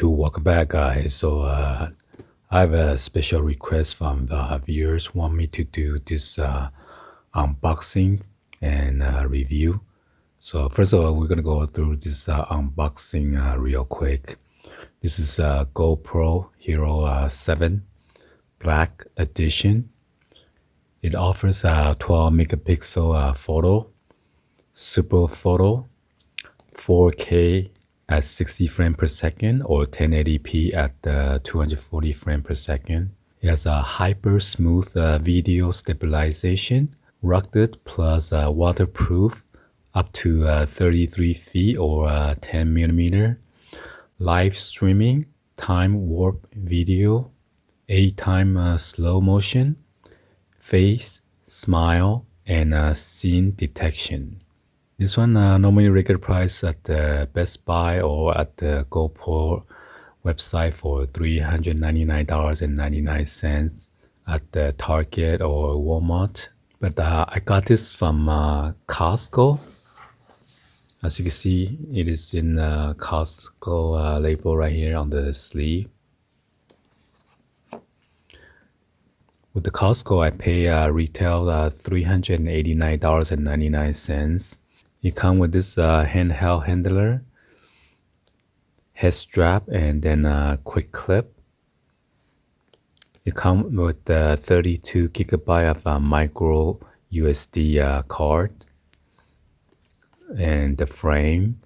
YouTube, welcome back, guys. I have a special request from the viewers want me to do this unboxing and review. So first of all, we're gonna go through this unboxing real quick. This is a GoPro Hero 7 Black Edition. It offers a 12 megapixel photo, super photo, 4K at 60 frames per second or 1080p at 240 frames per second. It has a hyper smooth video stabilization, rugged plus waterproof up to 33 feet or 10 millimeter, live streaming, time warp video, 8-time slow motion, face, smile, and scene detection. This one normally regular price at the Best Buy or at the GoPro website for $399.99 at the Target or Walmart. But I got this from Costco. As you can see, it is in the Costco label right here on the sleeve. With the Costco, I pay retail $389.99. It comes with this handheld handler, head strap, and then a quick clip. It comes with 32 gigabyte of micro USB card, and the frame,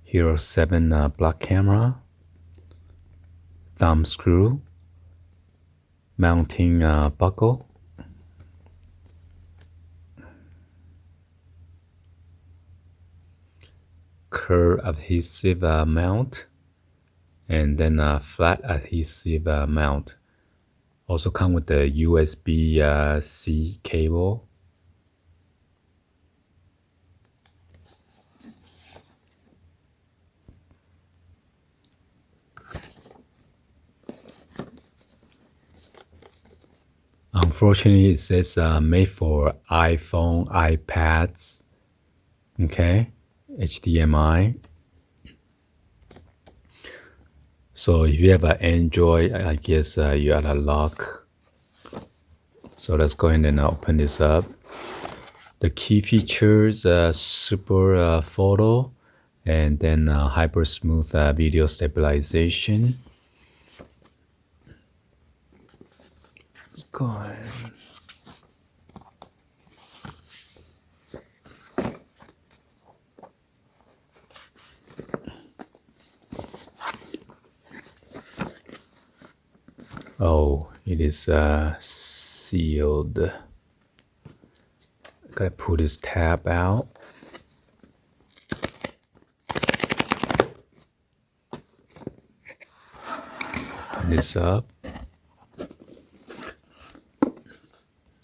Hero 7 block camera, thumb screw, mounting buckle, curve adhesive mount, and then a flat adhesive mount. Also come with the USB-C cable. Unfortunately, it says made for iPhone, iPads, okay, HDMI. So if you have an Android, I guess you are a lock. So let's go ahead and open this up. The key features, super photo, and then hyper smooth video stabilization. Let's go ahead. Oh, it is sealed. Gotta pull this tab out. Open this up.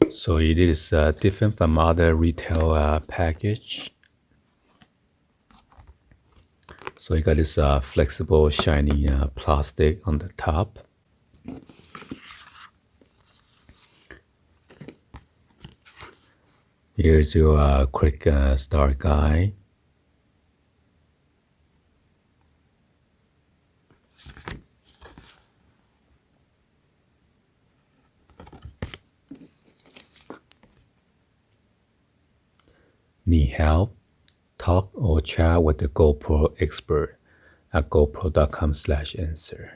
So it is different from other retail package. So you got this flexible, shiny plastic on the top. Here's your quick start guide. Need help? Talk or chat with the GoPro expert at gopro.com/answer.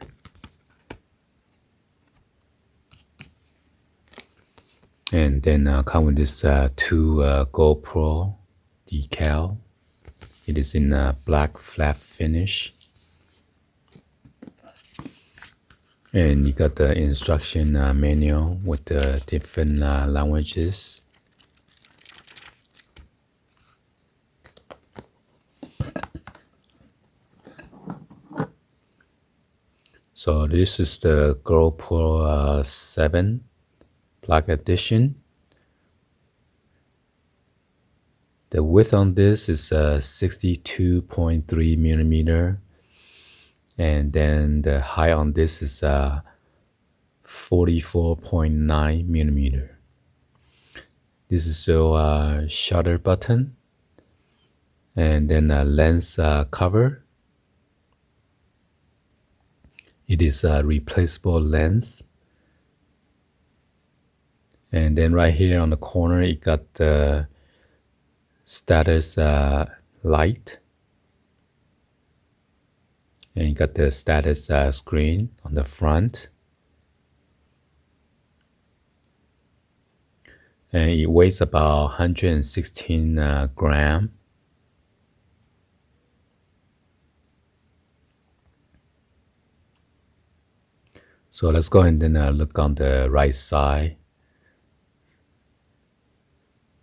And then come with this two GoPro decal. It is in black flat finish. And you got the instruction manual with the different languages. So this is the GoPro 7 Black Edition. The width on this is 62.3 millimeter, and then the height on this is 44.9 millimeter. This is your shutter button, and then a lens cover, It is a replaceable lens. And then right here on the corner, it got the status light. And you got the status screen on the front. And it weighs about 116 grams. So let's go ahead and look on the right side.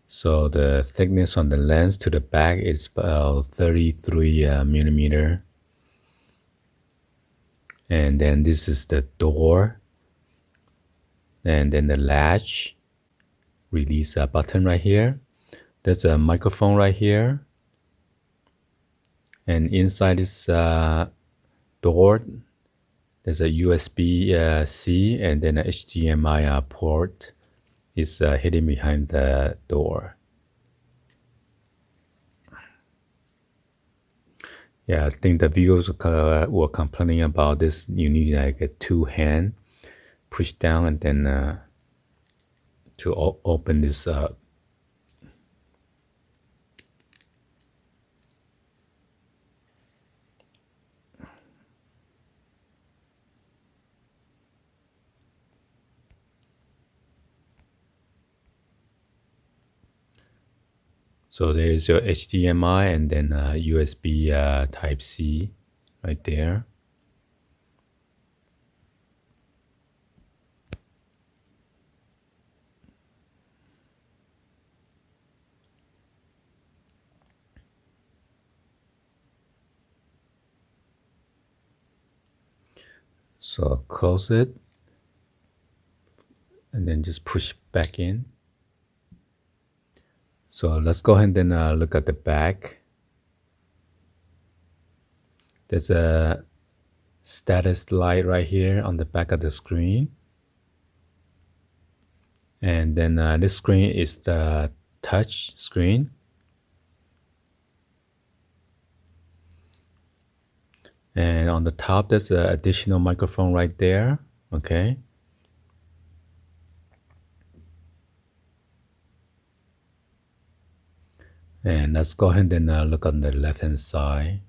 So the thickness on the lens to the back is about 33 millimeter. And then this is the door. And then the latch release button right here. There's a microphone right here. And inside this door, there's a USB-C and then a HDMI port is hidden behind the door. Yeah, I think the viewers were complaining about this. You need like a two-hand push down and then to open this up. So there's your HDMI and then USB Type-C right there. So close it and then just push back in. So let's go ahead and look at the back. There's a status light right here on the back of the screen. And then this screen is the touch screen. And on the top, there's an additional microphone right there. Okay. And let's go ahead and look on the left-hand side.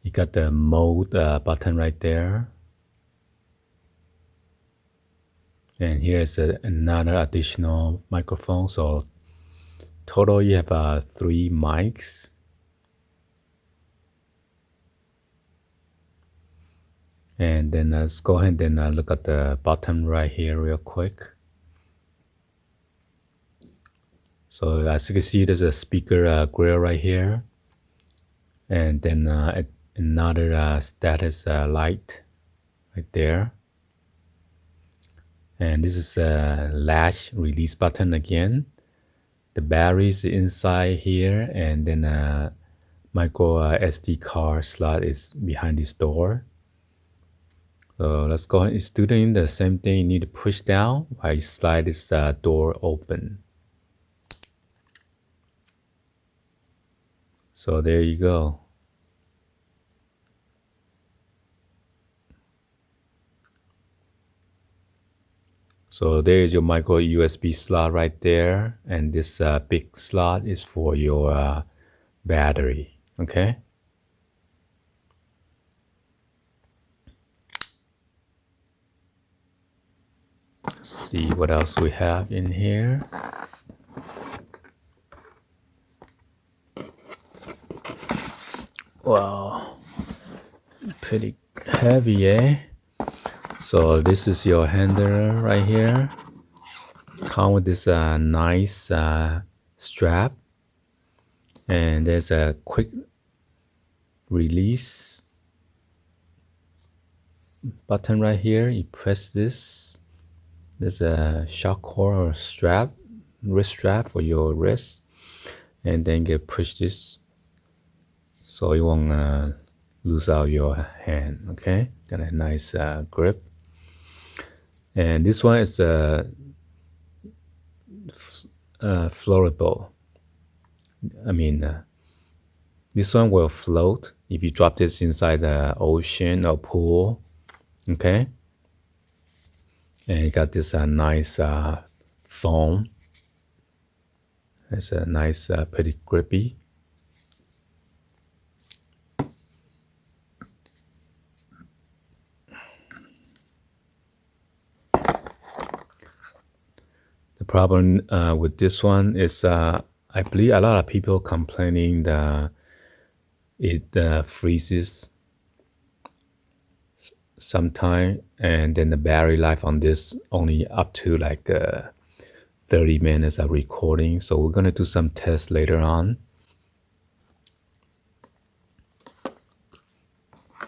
You got the mode button right there. And here's another additional microphone. So total, you have 3 mics. And then let's go ahead and look at the bottom right here real quick. So as you can see, there's a speaker grill right here. And then another status light right there. And this is a latch release button again. The batteries inside here, and then a micro SD card slot is behind this door. So let's go ahead. It's doing the same thing. You need to push down while you slide this door open. So there you go. So there is your micro USB slot right there. And this big slot is for your battery. Okay. Let's see what else we have in here. Wow, pretty heavy, eh? So this is your handle right here. Come with this nice strap, and there's a quick release button right here. You press this. There's a shock cord or strap, wrist strap for your wrist, and then you push this so you won't lose out your hand. Okay, got a nice grip. And this one is floatable. I mean, this one will float if you drop this inside the ocean or pool, okay? And you got this nice foam. It's a nice, pretty grippy. The problem with this one is I believe a lot of people complaining that it freezes sometime, and then the battery life on this only up to like 30 minutes of recording. So we're gonna do some tests later on.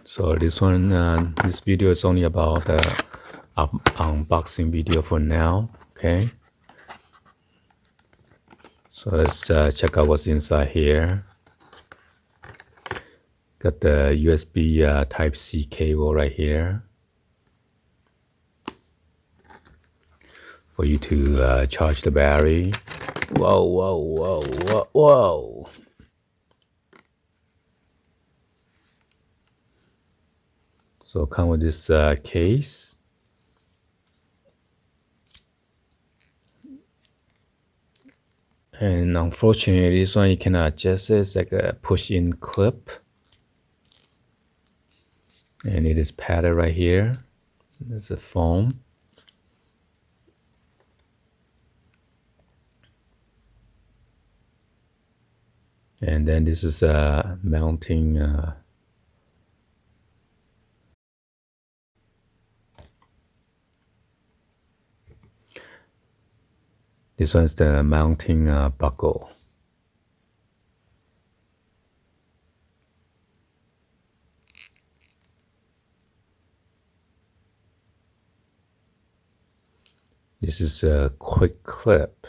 So this one, this video is only about the unboxing video for now, okay? So let's check out what's inside here. Got the USB Type-C cable right here for you to charge the battery. Whoa, whoa, whoa, whoa, whoa. So come with this case. And unfortunately, this one you cannot adjust it. It's like a push-in clip. And it is padded right here. There's a foam. And then this is a mounting this one's the mounting buckle. This is a quick clip.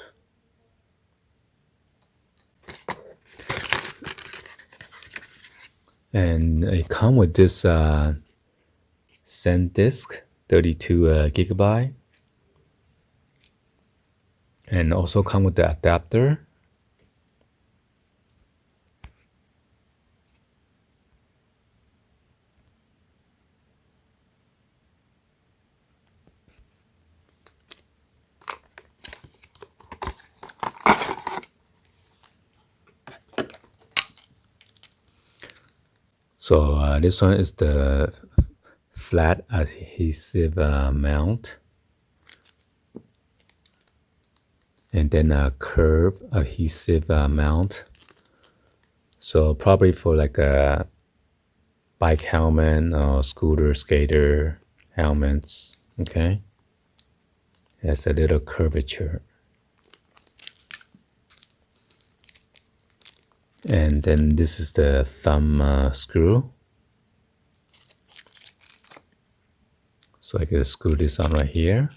And it comes with this SanDisk 32 gigabyte. And also come with the adapter. So this one is the flat adhesive mount. And then a curved adhesive mount. So probably for like a bike helmet or scooter skater helmets, okay? It has a little curvature. And then this is the thumb screw. So I can screw this on right here.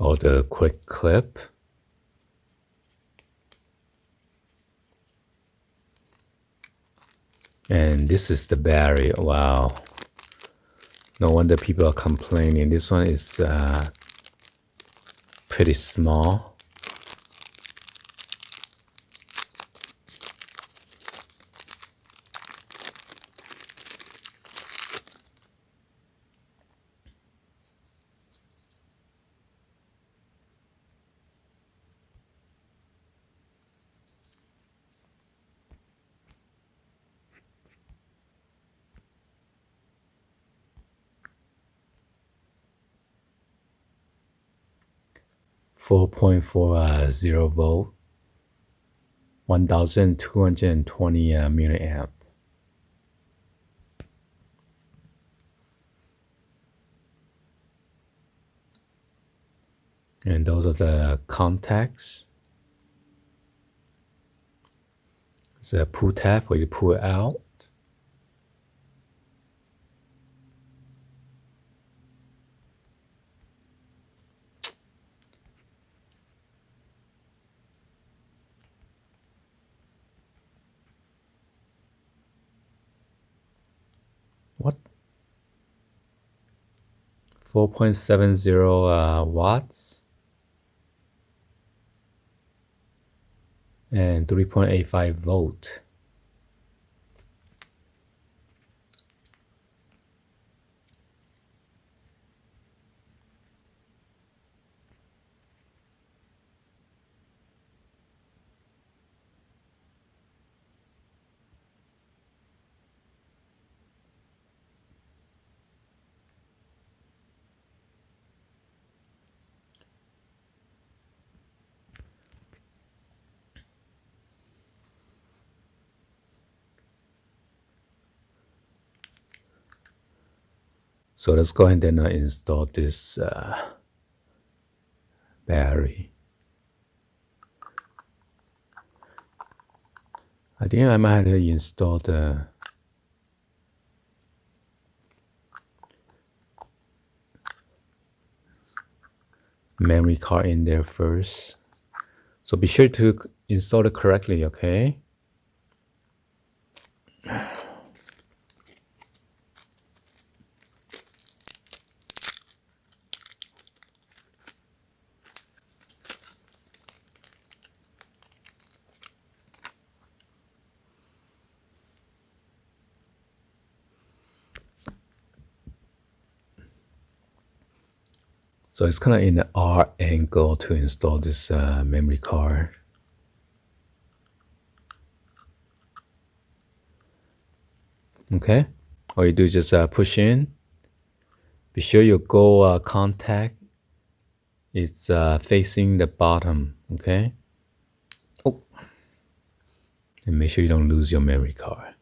Or the quick clip. And this is the battery. Wow. No wonder people are complaining. This one is pretty small. .40 volt, 1220 milliamp. And those are the contacts. It's a pull tab where you pull it out. What? 4.70 watts. and 3.85 volt. So let's go ahead and install this battery. I think I might have to install the memory card in there first. So be sure to install it correctly, okay? So it's kind of in the R angle to install this memory card. Okay, all you do is just push in. Be sure your Go contact is facing the bottom, okay? Oh, and make sure you don't lose your memory card.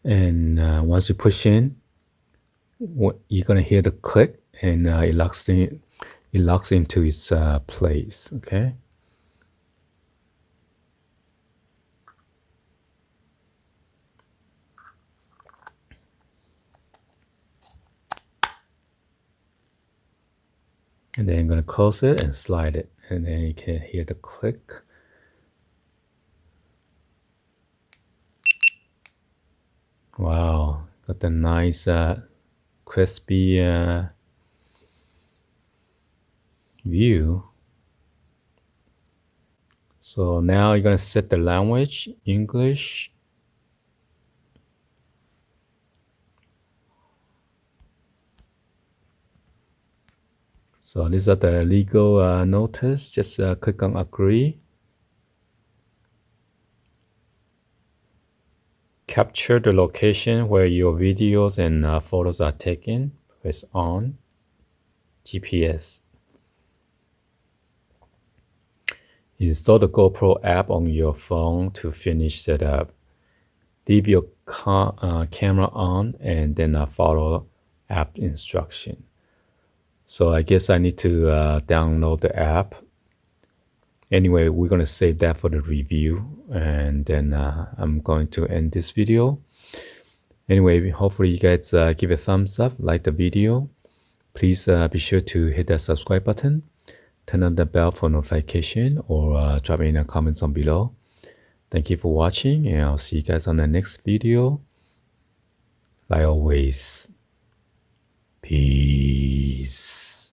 And once you push in, you're gonna hear the click, and it locks into its place. Okay. And then I'm gonna close it and slide it, and then you can hear the click. Wow, got the nice crispy view. So now you're gonna set the language, English. So these are the legal notice. Just click on agree. Capture the location where your videos and photos are taken. Press on. GPS. Install the GoPro app on your phone to finish setup. Leave your camera on and then follow app instruction. So I guess I need to download the app. Anyway, we're going to save that for the review, and then I'm going to end this video. Anyway, hopefully you guys give a thumbs up, like the video. Please be sure to hit that subscribe button, turn on the bell for notification, or drop in the comments on below. Thank you for watching, and I'll see you guys on the next video. Like always, peace.